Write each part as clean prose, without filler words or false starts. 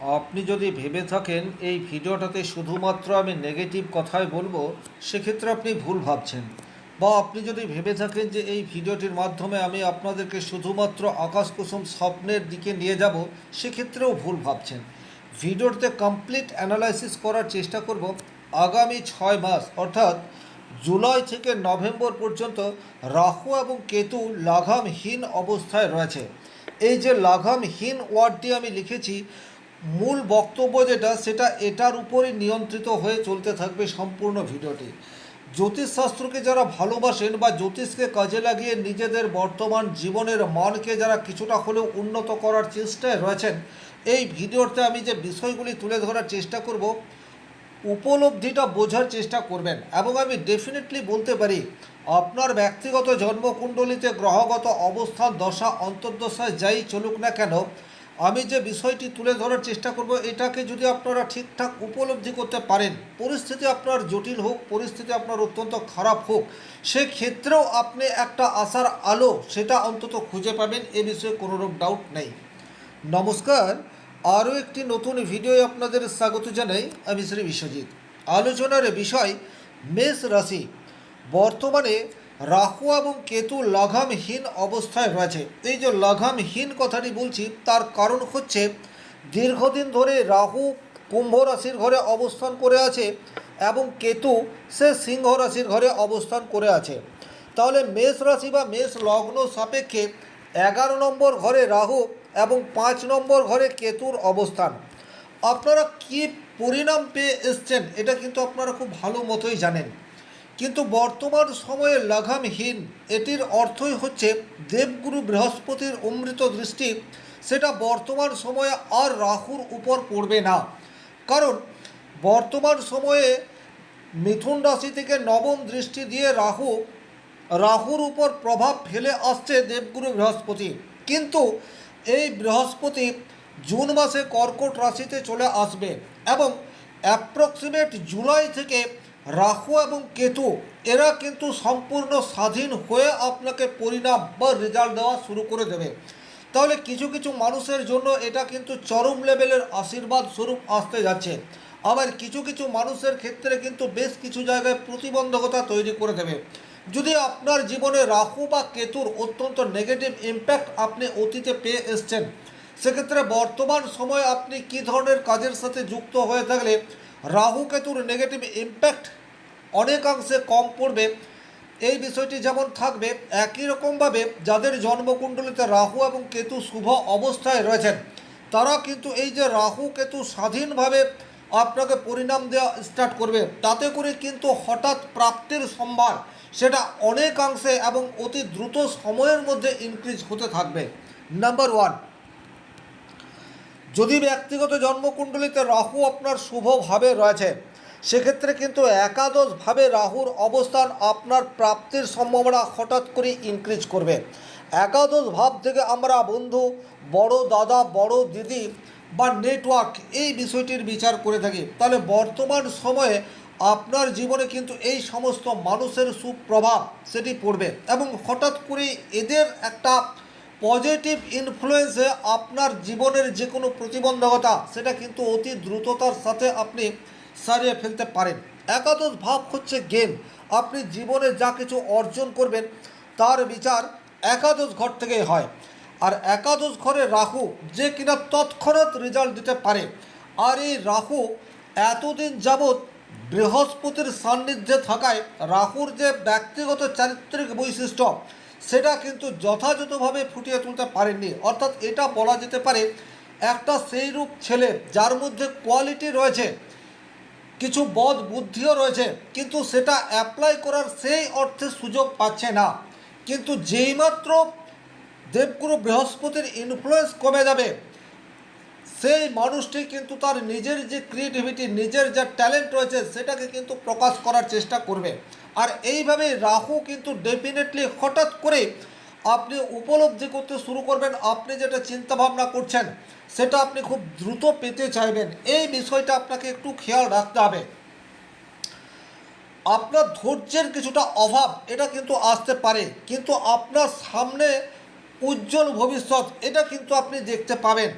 আপনি যদি ভেবে থাকেন এই ভিডিওটাতে শুধুমাত্র আমি নেগেটিভ কথাই বলবো, সেক্ষেত্রে আপনি ভুল ভাবছেন। বা আপনি যদি ভেবে থাকেন যে এই ভিডিওটির মাধ্যমে আমি আপনাদেরকে শুধুমাত্র আকাশকুসুম স্বপ্নের দিকে নিয়ে যাব, সেক্ষেত্রেও ভুল ভাবছেন। ভিডিওতে কমপ্লিট অ্যানালাইসিস করার চেষ্টা করব আগামী 6 মাস, অর্থাৎ জুলাই থেকে নভেম্বর পর্যন্ত রাহু এবং কেতু লাগামহীন অবস্থায় রয়েছে। এই যে লাগামহীন ওয়ার্ডটি আমি লিখেছি, মূল বক্তব্য যেটা সেটা এটার উপরই নিয়ন্ত্রিত হয়ে চলতে থাকবে সম্পূর্ণ ভিডিওটি। জ্যোতিষশাস্ত্রকে যারা ভালোবাসেন বা জ্যোতিষকে কাজে লাগিয়ে নিজেদের বর্তমান জীবনের মানকে যারা কিছুটা হলেও উন্নত করার চেষ্টায় রয়েছেন, এই ভিডিওতে আমি যে বিষয়গুলি তুলে ধরার চেষ্টা করব, উপলব্ধিটা বোঝার চেষ্টা করবেন। এবং আমি ডেফিনেটলি বলতে পারি, আপনার ব্যক্তিগত জন্মকুণ্ডলিতে গ্রহগত অবস্থান, দশা অন্তর্দশায় যাই চলুক না কেন, আমি যে বিষয়টি তুলে ধরার চেষ্টা করব, এটাকে যদি আপনারা ঠিকঠাক উপলব্ধি করতে পারেন, পরিস্থিতি আপনার জটিল হোক, পরিস্থিতি আপনার অত্যন্ত খারাপ হোক, সেক্ষেত্রেও আপনি একটা আশার আলো সেটা অন্তত খুঁজে পাবেন, এ বিষয়ে কোনোরূপ ডাউট নেই। নমস্কার, আরও একটি নতুন ভিডিওয় আপনাদের স্বাগত জানাই। আমি শ্রী বিশ্বজিৎ। আলোচনার বিষয় মেষ রাশি। বর্তমানে রাহু এবং কেতু লাগামহীন অবস্থায় রয়েছে। এই যে লাগামহীন কথাটি বলছি, তার কারণ হচ্ছে দীর্ঘদিন ধরে রাহু কুম্ভ রাশির ঘরে অবস্থান করে আছে এবং কেতু সে সিংহ রাশির ঘরে অবস্থান করে আছে। তাহলে মেষ রাশি বা মেষ লগ্ন সাপেক্ষে 11 নম্বর ঘরে রাহু এবং 5 নম্বর ঘরে কেতুর অবস্থান। আপনারা কি পরিণাম পেয়ে এসছেন এটা কিন্তু আপনারা খুব ভালো মতোই জানেন। কিন্তু বর্তমান সময়ে লাগামহীন, এটির অর্থই হচ্ছে দেবগুরু বৃহস্পতির অমৃত দৃষ্টি সেটা বর্তমান সময়ে আর রাহুর উপর পড়বে না। কারণ বর্তমান সময়ে মিথুন রাশি থেকে নবম দৃষ্টি দিয়ে রাহুর উপর প্রভাব ফেলে আসছে দেবগুরু বৃহস্পতি। কিন্তু এই বৃহস্পতি জুন মাসে কর্কট রাশিতে চলে আসবে এবং অ্যাপ্রক্সিমেট জুলাই থেকে রাহু এবং কেতু এরা কিন্তু সম্পূর্ণ স্বাধীন হয়ে আপনাকে পরিণাম বা রেজাল্ট দেওয়া শুরু করে দেবে। তাহলে কিছু কিছু মানুষের জন্য এটা কিন্তু চরম লেভেলের আশীর্বাদ স্বরূপ আসতে যাচ্ছে। আবার কিছু কিছু মানুষের ক্ষেত্রে কিন্তু বেশ কিছু জায়গায় প্রতিবন্ধকতা তৈরি করে দেবে। যদি আপনার জীবনে রাহু বা কেতুর অত্যন্ত নেগেটিভ ইম্প্যাক্ট আপনি অতীতে পেয়ে এসছেন, সেক্ষেত্রে বর্তমান সময়ে আপনি কী ধরনের কাজের সাথে যুক্ত হয়ে থাকলে রাহু কেতুর নেগেটিভ ইম্প্যাক্ট অনেকাংশে কম পড়বে, এই বিষয়টি যেমন থাকবে, একই রকমভাবে যাদের জন্মকুণ্ডলিতে রাহু এবং কেতু শুভ অবস্থায় রয়েছেন, তারা কিন্তু এই যে রাহু কেতু স্বাধীনভাবে আপনাকে পরিণাম দেওয়া স্টার্ট করবে, তাতে করে কিন্তু হঠাৎ প্রাপ্তির সম্ভার সেটা অনেকাংশে এবং অতি দ্রুত সময়ের মধ্যে ইনক্রিজ হতে থাকবে। নাম্বার ওয়ান, যদি ব্যক্তিগত জন্মকুণ্ডলিতে রাহু আপনার শুভভাবে রয়েছে, সেক্ষেত্রে কিন্তু একাদশভাবে রাহুর অবস্থান আপনার প্রাপ্তির সম্ভাবনা হঠাৎ করে ইনক্রিজ করবে। একাদশ ভাব থেকে আমরা বন্ধু, বড় দাদা, বড় দিদি বা নেটওয়ার্ক, এই বিষয়টির বিচার করে থাকি। তাহলে বর্তমান সময়ে আপনার জীবনে কিন্তু এই সমস্ত মানুষের সুপ্রভাব সেটি পড়বে এবং হঠাৎ করে এদের একটা পজিটিভ ইনফ্লুয়েন্সে আপনার জীবনের যে কোনো প্রতিবন্ধকতা সেটা কিন্তু অতি দ্রুততার সাথে আপনি সারিয়ে ফেলতে পারেন। একাদশ ভাব হচ্ছে গেম। আপনি জীবনে যা কিছু অর্জন করবেন তার বিচার একাদশ ঘর থেকেই হয়। আর একাদশ ঘরে রাহু যে কিনা তৎক্ষণাৎ রেজাল্ট দিতে পারে। আর এই রাহু এতদিন যাবৎ বৃহস্পতির সান্নিধ্যে থাকায় রাহুর যে ব্যক্তিগত চারিত্রিক বৈশিষ্ট্য সেটা কিন্তু যথাযথভাবে ফুটিয়ে তুলতে পারেননি। অর্থাৎ এটা বলা যেতে পারে একটা সেইরূপ ছেলে যার মধ্যে কোয়ালিটি রয়েছে, কিছু বদ বুদ্ধিও রয়েছে, কিন্তু সেটা অ্যাপ্লাই করার সেই অর্থে সুযোগ পাচ্ছে না। কিন্তু যেইমাত্র দেবগুরু বৃহস্পতির ইনফ্লুয়েন্স কমে যাবে, সেই মানুষটি কিন্তু তার নিজের যে ক্রিয়েটিভিটি, নিজের যে ট্যালেন্ট রয়েছে সেটাকে কিন্তু প্রকাশ করার চেষ্টা করবে। আর এইভাবে রাহু কিন্তু ডেফিনেটলি হঠাৎ করে আপনি উপলব্ধি করতে শুরু করবেন, আপনি যেটা চিন্তাভাবনা করছেন সেটা আপনি খুব দ্রুত পেতে চাইবেন। এই বিষয়টা আপনাকে একটু খেয়াল রাখতে হবে। আপনার ধৈর্যের কিছুটা অভাব এটা কিন্তু আসতে পারে, কিন্তু আপনার সামনে উজ্জ্বল ভবিষ্যৎ এটা কিন্তু আপনি দেখতে পাবেন।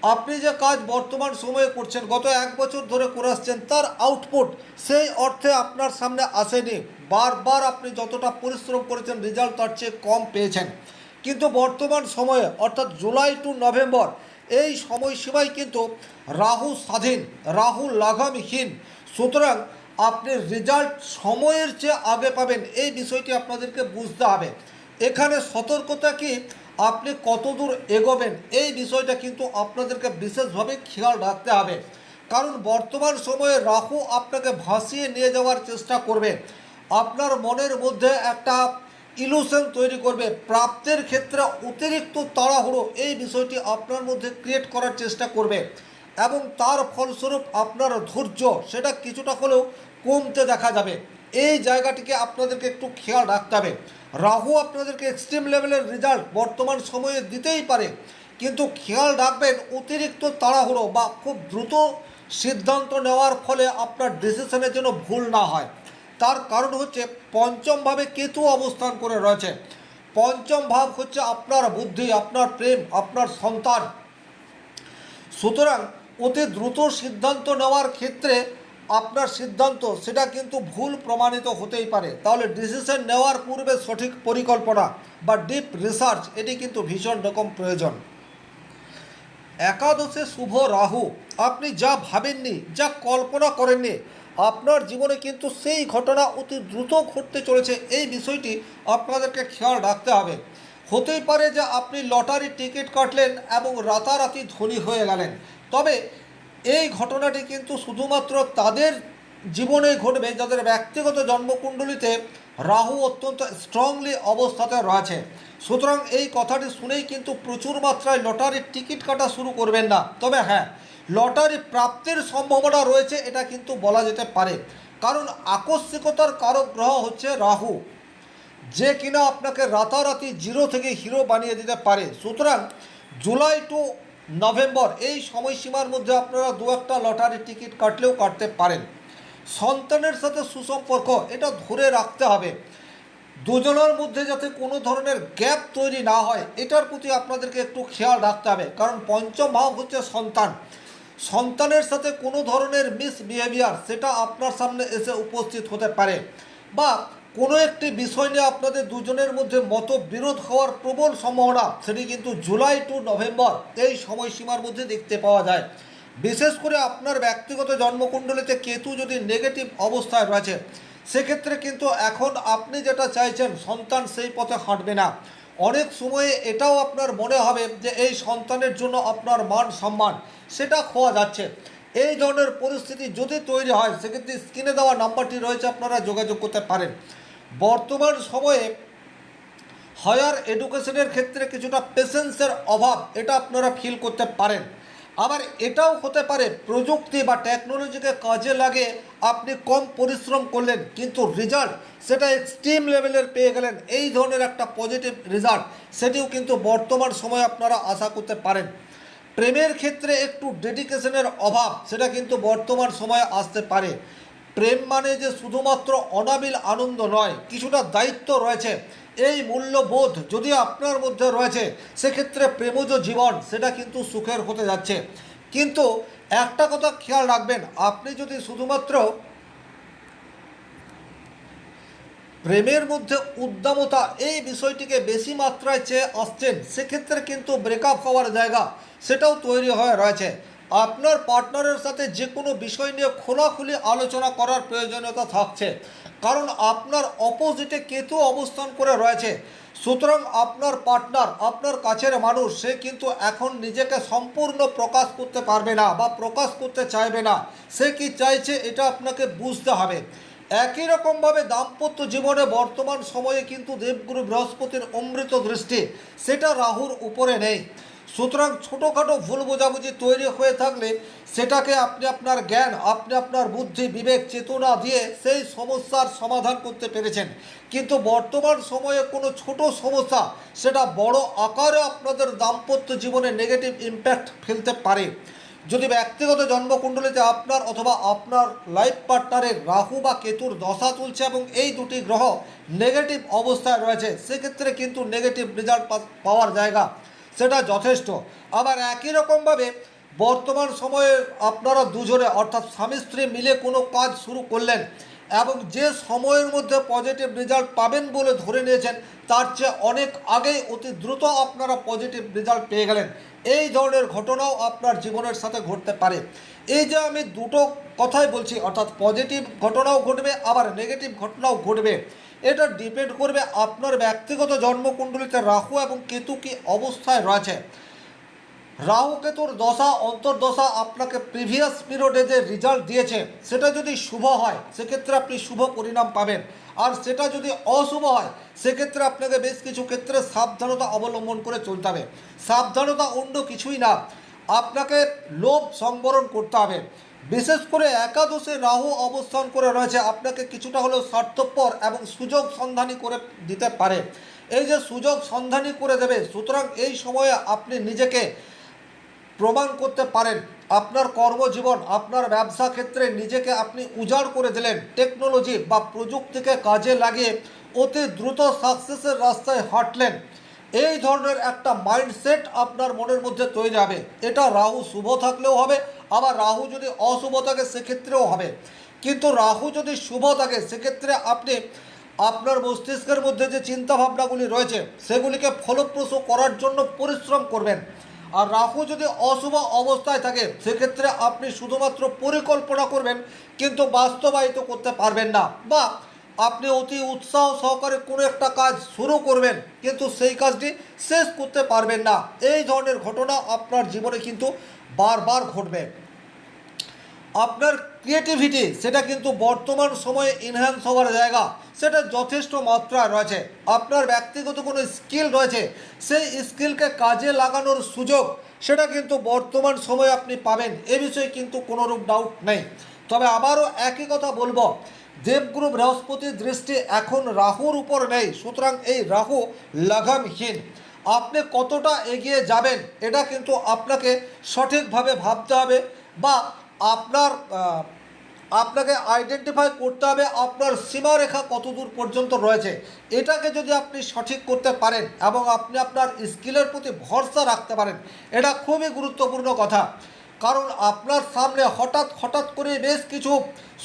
আপনি যে কাজ বর্তমান সময়ে করছেন, গত 1 বছর ধরে করে আসছেন, তার আউটপুট সেই অর্থে আপনার সামনে আসেনি। বারবার আপনি যতটা পরিশ্রম করেছেন রেজাল্ট তার চেয়ে কম পেয়েছেন। কিন্তু বর্তমান সময়ে অর্থাৎ জুলাই টু নভেম্বর এই সময়সীমায় কিন্তু রাহু স্বাধীন, রাহু লাগামহীন। সুতরাং আপনি রেজাল্ট সময়ের চেয়ে আগে পাবেন, এই বিষয়টি আপনাদেরকে বুঝতে হবে। এখানে সতর্কতা কি, আপনি কতদূর এগোবেন এই বিষয়টা কিন্তু আপনাদেরকে বিশেষভাবে খেয়াল রাখতে হবে। কারণ বর্তমান সময়ে রাহু আপনাকে ভাসিয়ে নিয়ে যাওয়ার চেষ্টা করবে, আপনার মনের মধ্যে একটা ইলুশন তৈরি করবে, প্রাপ্তের ক্ষেত্রে অতিরিক্ত তাড়াহুড়ো এই বিষয়টি আপনার মধ্যে ক্রিয়েট করার চেষ্টা করবে এবং তার ফলস্বরূপ আপনার ধৈর্য সেটা কিছুটা হলেও কমতে দেখা যাবে। এই জায়গাটিকে আপনাদেরকে একটু খেয়াল রাখতে হবে। রাহু আপনাদেরকে এক্সট্রিম লেভেলের রেজাল্ট বর্তমান সময়ে দিতেই পারে, কিন্তু খেয়াল রাখবেন অতিরিক্ত তাড়াহুড়ো বা খুব দ্রুত সিদ্ধান্ত নেওয়ার ফলে আপনার ডিসিশনের জন্য ভুল না হয়। তার কারণ হচ্ছে পঞ্চমভাবে কেতু অবস্থান করে রয়েছে। পঞ্চম ভাব হচ্ছে আপনার বুদ্ধি, আপনার প্রেম, আপনার সন্তান। সুতরাং অতি দ্রুত সিদ্ধান্ত নেওয়ার ক্ষেত্রে আপনার সিদ্ধান্ত সেটা কিন্তু ভুল প্রমাণিত হতেই পারে। তাহলে ডিসিশন নেওয়ার পূর্বে সঠিক পরিকল্পনা বা ডিপ রিসার্চ এটি কিন্তু ভীষণ রকম প্রয়োজন। একাদশে শুভ রাহু, আপনি যা ভাবেননি, যা কল্পনা করেননি, আপনার জীবনে কিন্তু সেই ঘটনা অতি দ্রুত ঘটতে চলেছে, এই বিষয়টি আপনাদেরকে খেয়াল রাখতে হবে। হতেই পারে যে আপনি লটারির টিকিট কাটলেন এবং রাতারাতি ধনী হয়ে গেলেন, তবে এই ঘটনাটি কিন্তু শুধুমাত্র তাদের জীবনে ঘটবে যাদের ব্যক্তিগত জন্মকুণ্ডলিতে রাহু অত্যন্ত স্ট্রংলি অবস্থাতে রয়েছে। সুতরাং এই কথাটি শুনেই কিন্তু প্রচুর মাত্রায় লটারির টিকিট কাটা শুরু করবেন না। তবে হ্যাঁ, লটারি প্রাপ্তির সম্ভাবনা রয়েছে, এটা কিন্তু বলা যেতে পারে। কারণ আকস্মিকতার কারক গ্রহ হচ্ছে রাহু, যে কিনা আপনাকে রাতারাতি জিরো থেকে হিরো বানিয়ে দিতে পারে। সুতরাং জুলাই টু নভেম্বর এই সময়সীমার মধ্যে আপনারা দু একটা লটারির টিকিট কাটলেও কাটতে পারেন। সন্তানের সাথে সুসম্পর্ক এটা ধরে রাখতে হবে, দুজনের মধ্যে যাতে কোনো ধরনের গ্যাপ তৈরি না হয় এটার প্রতি আপনাদেরকে একটু খেয়াল রাখতে হবে। কারণ পঞ্চম ভাব হচ্ছে সন্তান, সন্তানের সাথে কোনো ধরনের মিসবিহেভিয়ার সেটা আপনার সামনে এসে উপস্থিত হতে পারে, বা কোনো একটি বিষয় নিয়ে আপনাদের দুজনের মধ্যে মতবিরোধ হওয়ার প্রবল সম্ভাবনা সেটি কিন্তু জুলাই টু নভেম্বর এই সময়সীমার মধ্যে দেখতে পাওয়া যায়। বিশেষ করে আপনার ব্যক্তিগত জন্মকুণ্ডলিতে কেতু যদি নেগেটিভ অবস্থায় রয়েছে, সেক্ষেত্রে কিন্তু এখন আপনি যেটা চাইছেন সন্তান সেই পথে হাঁটবে না। অনেক সময়ে এটাও আপনার মনে হবে যে এই সন্তানের জন্য আপনার মান সম্মান সেটা খোয়া যাচ্ছে। এই ধরনের পরিস্থিতি যদি তৈরি হয় সেক্ষেত্রে স্ক্রিনে দেওয়া নাম্বারটি রয়েছে, আপনারা যোগাযোগ করতে পারেন। বর্তমান সময়ে হায়ার এডুকেশনের ক্ষেত্রে কিছুটা পেশেন্সের অভাব এটা আপনারা ফিল করতে পারেন। আবার এটাও হতে পারে প্রযুক্তি বা টেকনোলজিকে কাজে লাগে আপনি কম পরিশ্রম করলেন কিন্তু রেজাল্ট সেটা এক্সট্রিম লেভেলের পেয়ে গেলেন, এই ধরনের একটা পজিটিভ রেজাল্ট সেটিও কিন্তু বর্তমান সময়ে আপনারা আশা করতে পারেন। প্রেমের ক্ষেত্রে একটু ডেডিকেশনের অভাব সেটা কিন্তু বর্তমান সময়ে আসতে পারে। প্রেম মানে যে শুধুমাত্র অনাবিল আনন্দ নয়, কিছুটা দায়িত্ব রয়েছে। এই মূল্যবোধ যদি আপনার মধ্যে রয়েছে সেক্ষেত্রে প্রেমজ জীবন সেটা কিন্তু সুখের হতে যাচ্ছে। কিন্তু একটা কথা খেয়াল রাখবেন, আপনি যদি শুধুমাত্র প্রেমের মধ্যে উদ্দামতা এই বিষয়টিকে বেশি মাত্রায় চেয়ে আসছেন সেক্ষেত্রে কিন্তু ব্রেকআপ হওয়ার জায়গা সেটাও তৈরি হয়ে রয়েছে। আপনার পার্টনারের সাথে যে কোনো বিষয় নিয়ে খোলাখুলি আলোচনা করার প্রয়োজনীয়তা থাকছে, কারণ আপনার অপোজিটে কেতু অবস্থান করে রয়েছে। সুতরাং আপনার পার্টনার, আপনার কাছের মানুষ, সে কিন্তু এখন নিজেকে সম্পূর্ণ প্রকাশ করতে পারবে না বা প্রকাশ করতে চাইবে না। সে কি চাইছে এটা আপনাকে বুঝতে হবে। একই রকমভাবে দাম্পত্য জীবনে বর্তমান সময়ে কিন্তু দেবগুরু বৃহস্পতির অমৃত দৃষ্টি সেটা রাহুর উপরে নেই। সুতরাং ছোটোখাটো ভুল বোঝাবুঝি তৈরি হয়ে থাকলে সেটাকে আপনি আপনার জ্ঞান, আপনি আপনার বুদ্ধি বিবেক চেতনা দিয়ে সেই সমস্যার সমাধান করতে পেরেছেন। কিন্তু বর্তমান সময়ে কোনো ছোট সমস্যা সেটা বড় আকারে আপনাদের দাম্পত্য জীবনে নেগেটিভ ইম্প্যাক্ট ফেলতে পারে। যদি ব্যক্তিগত জন্মকুণ্ডলিতে আপনার অথবা আপনার লাইফ পার্টনারের রাহু বা কেতুর দশা চলছে এবং এই দুটি গ্রহ নেগেটিভ অবস্থায় রয়েছে সেক্ষেত্রে কিন্তু নেগেটিভ রেজাল্ট পাওয়ার জায়গা সেটা যথেষ্ট। আবার একই রকমভাবে বর্তমান সময়ে আপনারা দুজনে অর্থাৎ স্বামী স্ত্রী মিলে কোনো কাজ শুরু করলেন এবং যে সময়ের মধ্যে পজিটিভ রেজাল্ট পাবেন বলে ধরে নিয়েছেন তার চেয়ে অনেক আগেই অতি দ্রুত আপনারা পজিটিভ রেজাল্ট পেয়ে গেলেন। এই ধরনের ঘটনাও আপনার জীবনের সাথে ঘটতে পারে। এই যে আমি দুটো কথাই বলছি, অর্থাৎ পজিটিভ ঘটনাও ঘটবে আবার নেগেটিভ ঘটনাও ঘটবে, এটা ডিপেন্ড করবে আপনার ব্যক্তিগত জন্মকুণ্ডলিতে রাহু এবং কেতু কি অবস্থায় রয়েছে। রাহু কেতুর দশা অন্তর্দশা আপনাকে প্রিভিয়াস পিরিয়ডে যে রেজাল্ট দিয়েছে সেটা যদি শুভ হয় সেক্ষেত্রে আপনি শুভ পরিণাম পাবেন, আর সেটা যদি অশুভ হয় সেক্ষেত্রে আপনাকে বেশ কিছু ক্ষেত্রে সাবধানতা অবলম্বন করে চলতে হবে। সাবধানতা অন্য কিছুই না, আপনাকে লোভ সংবরণ করতে হবে। বিশেষ করে একাদশে রাহু অবস্থান করে রয়েছে, আপনাকে কিছুটা হলেও স্বার্থপর এবং সুযোগ সন্ধানী করে দিতে পারে। এই যে সুযোগ সন্ধানী করে দেবে, সুতরাং এই সময়ে আপনি নিজেকে প্রমাণ করতে পারেন। আপনার কর্মজীবন আপনার ব্যবসা ক্ষেত্রে নিজেকে আপনি উজাড় করে দিলেন, টেকনোলজি বা প্রযুক্তিকে কাজে লাগিয়ে অতি দ্রুত সাকসেসের রাস্তায় হাঁটলেন, এই ধরনের একটা মাইন্ডসেট আপনার মনের মধ্যে তৈরি হবে। এটা রাহু শুভ থাকলেও হবে, আবার রাহু যদি অশুভ থাকে সেক্ষেত্রেও হবে। কিন্তু রাহু যদি শুভ থাকে সেক্ষেত্রে আপনি আপনার মস্তিষ্কের মধ্যে যে চিন্তাভাবনাগুলি রয়েছে সেগুলিকে ফলপ্রসূ করার জন্য পরিশ্রম করবেন। আর রাহু যদি অশুভ অবস্থায় থাকে সেক্ষেত্রে আপনি শুধুমাত্র পরিকল্পনা করবেন কিন্তু বাস্তবায়িত করতে পারবেন না, বা আপনি অতি উৎসাহ সহকারে কোনো একটা কাজ শুরু করবেন কিন্তু সেই কাজটি শেষ করতে পারবেন না। এই ধরনের ঘটনা আপনার জীবনে কিন্তু বারবার ঘটবে। আপনার ক্রিয়েটিভিটি সেটা কিন্তু বর্তমান সময়ে এনহ্যান্স হওয়ার জায়গা সেটা যথেষ্ট মাত্রায় রয়েছে। আপনার ব্যক্তিগত কোনো স্কিল রয়েছে, সেই স্কিলকে কাজে লাগানোর সুযোগ সেটা কিন্তু বর্তমান সময়ে আপনি পাবেন, এ বিষয়ে কিন্তু কোনোরূপ ডাউট নেই। তবে আবারও একই কথা বলবো, দেবগুরু বৃহস্পতির দৃষ্টি এখন রাহুর উপর নেই, সুতরাং এই রাহু লাগামহীন। আপনি কতটা এগিয়ে যাবেন এটা কিন্তু আপনাকে সঠিকভাবে ভাবতে হবে, বা আপনাকে আইডেন্টিফাই করতে হবে আপনার সীমারেখা কতদূর পর্যন্ত রয়েছে। এটাকে যদি আপনি সঠিক করতে পারেন এবং আপনি আপনার স্কিলের প্রতি ভরসা রাখতে পারেন, এটা খুবই গুরুত্বপূর্ণ কথা। কারণ আপনার সামনে হঠাৎ হঠাৎ করে বেশ কিছু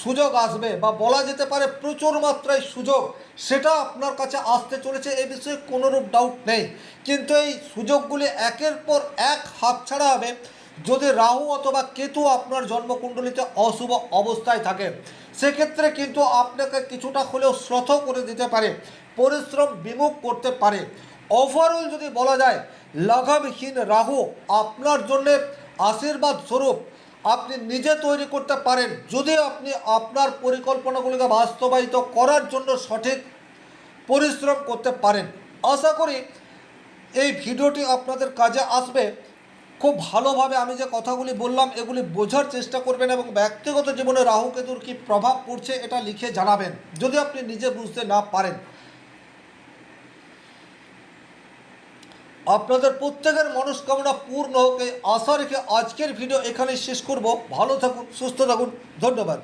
সুযোগ আসবে, বা বলা যেতে পারে প্রচুর মাত্রায় সুযোগ সেটা আপনার কাছে আসতে চলেছে, এ বিষয়ে কোনোরূপ ডাউট নেই। কিন্তু এই সুযোগগুলি একের পর এক হাতছাড়া হবে যদি রাহু অথবা কেতু আপনার জন্মকুণ্ডলিতে অশুভ অবস্থায় থাকে। সেক্ষেত্রে কিন্তু আপনাকে কিছুটা হলেও শ্রদ্ধ করে দিতে পারে, পরিশ্রম বিমুখ করতে পারে। ওভারঅল যদি বলা যায়, লাগামহীন রাহু আপনার জন্য আশীর্বাদ স্বরূপ আপনি নিজে তৈরি করতে পারেন যদি আপনি আপনার পরিকল্পনাগুলিকে বাস্তবায়িত করার জন্য সঠিক পরিশ্রম করতে পারেন। আশা করি এই ভিডিওটি আপনাদের কাজে আসবে। খুব ভালোভাবে আমি যে কথাগুলি বললাম এগুলি বোঝার চেষ্টা করবেন এবং ব্যক্তিগত জীবনে রাহু কেতুর কী প্রভাব পড়ছে এটা লিখে জানাবেন যদি আপনি নিজে বুঝতে না পারেন। আপনাদের প্রত্যেকের মনস্কামনা পূর্ণ হোক এই আশা রেখে আজকের ভিডিও এখানেই শেষ করব। ভালো থাকুন, সুস্থ থাকুন, ধন্যবাদ।